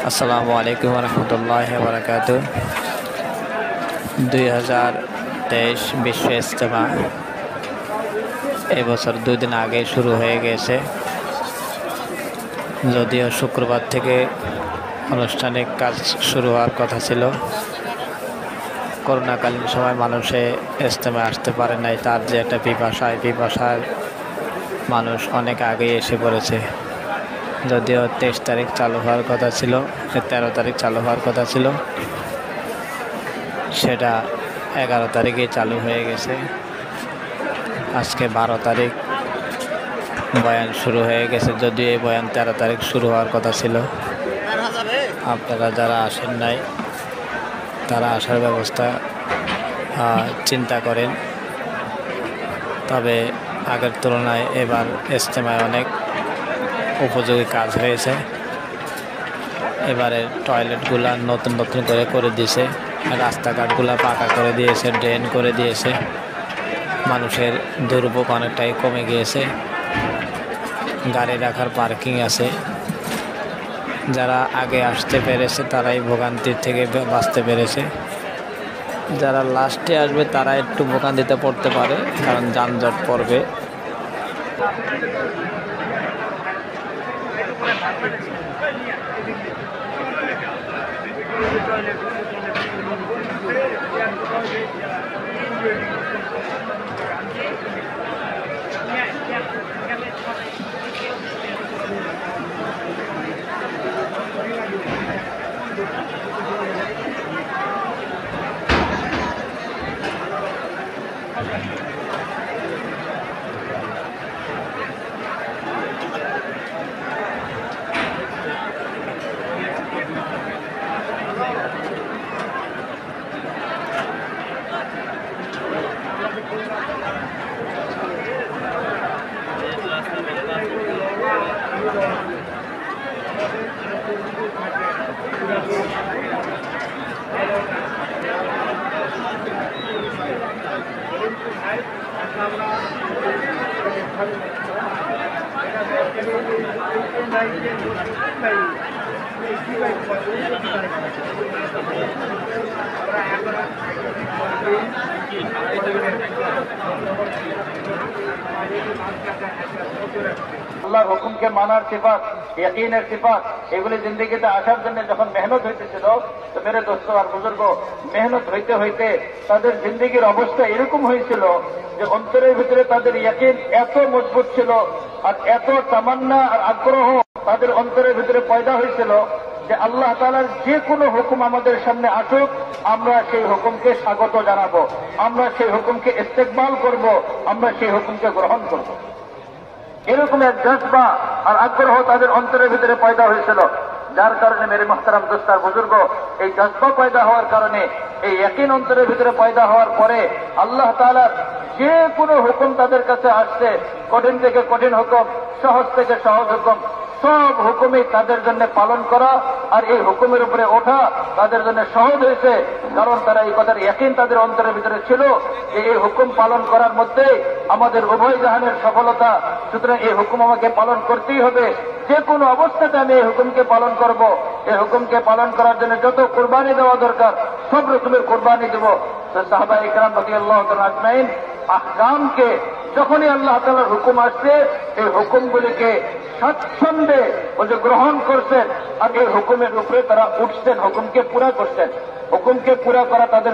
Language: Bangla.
আসসালামু আলাইকুম রহমতুল্লাহ বারাকাত। 2023 বিশ্ব ইজতেমা এবছর 2 দিন আগে শুরু হয়ে গেছে। যদিও শুক্রবার থেকে আনুষ্ঠানিক কাজ শুরু হওয়ার কথা ছিল, করোনাকালীন সময় মানুষে ইজতেমা আসতে পারে নাই। তার যে একটা পিপাসায় মানুষ অনেক আগেই এসে পড়েছে। যদিও 23 তারিখ চালু হওয়ার কথা ছিল, 13 তারিখ চালু হওয়ার কথা ছিল, সেটা 11 তারিখে চালু হয়ে গেছে। আজকে 12 তারিখ বয়ান শুরু হয়ে গেছে, যদিও এই বয়ান 13 তারিখ শুরু হওয়ার কথা ছিল। আপনারা যারা আসেন নাই তারা আসার ব্যবস্থা চিন্তা করেন। তবে আগের তুলনায় এবার ইজতেমায় অনেক উপযোগী কাজ হয়েছে। এবারে টয়লেটগুলা নতুন করে দিয়েছে, রাস্তাঘাটগুলা পাকা করে দিয়েছে, ড্রেন করে দিয়েছে। মানুষের দুর্ভোগ অনেকটাই কমে গিয়েছে। গাড়ি রাখার পার্কিং আছে। যারা আগে আসতে পেরেছে তারাই ভোগান্তির থেকে বাঁচতে পেরেছে। যারা লাস্টে আসবে তারা একটু ভোগান্তিতে পড়তে পারে, কারণ যানজট পড়বে। আল্লাহর হুকুমকে মানার সিফাত, ইয়াকিনের সিফাত, এগুলি জিন্দেগিতে আসার জন্য যখন মেহনত হইতেছিল, তো মেরে দোস্ত আর বুজুর্গ, মেহনত হইতে হইতে তাদের জিন্দেগির অবস্থা এরকম হয়েছিল যে অন্তরের ভিতরে তাদের ইয়াকিন এত মজবুত ছিল আর এত তামান্না আর আগ্রহ তাদের অন্তরের ভিতরে পয়দা হয়েছিল যে আল্লাহ তাআলার যে কোনো হুকুম আমাদের সামনে আসুক, আমরা সেই হুকুমকে স্বাগত জানাবো, আমরা সেই হুকুমকে ইস্তেকবাল করব, আমরা সেই হুকুমকে গ্রহণ করব। এরকম এক জজবা আর আগ্রহ তাদের অন্তরের ভিতরে পয়দা হয়েছিল, যার কারণে মেরে মোহতারাম দোস্তার বুজুর্গ, এই জজবা পয়দা হওয়ার কারণে, এই ইয়াকিন অন্তরের ভিতরে পয়দা হওয়ার পরে আল্লাহ তাআলার যে কোনো হুকুম তাদের কাছে আসছে, কঠিন থেকে কঠিন হুকুম, সহজ থেকে সহজ হুকুম, সব হুকুমই তাদের জন্য পালন করা আর এই হুকুমের উপরে ওঠা তাদের জন্য সহজ হয়েছে। কারণ তারা এই কথার ইয়াকিন তাদের অন্তরের ভিতরে ছিল যে এই হুকুম পালন করার মধ্যে আমাদের উভয় জাহানের সফলতা। সুতরাং এই হুকুম আমাকে পালন করতেই হবে, যে কোনো অবস্থাতে আমি এই হুকুমকে পালন করব। এই হুকুমকে পালন করার জন্য যত কোরবানি দেওয়া দরকার সব রকমের কোরবানি দেব। তো সাহাবা ইকরাম রাদিয়াল্লাহু তাআলা আজমাইন আহকামকে যখনই আল্লাহ তাআলার হুকুম আসছে, এই হুকুমগুলিকে স্বাচ্ছন্দ্যে গ্রহণ করছেন আর এই হুকুমের উপরে তারা উঠছেন, হুকুমকে পুরা করছেন। হুকুমকে পুরা করা তাদের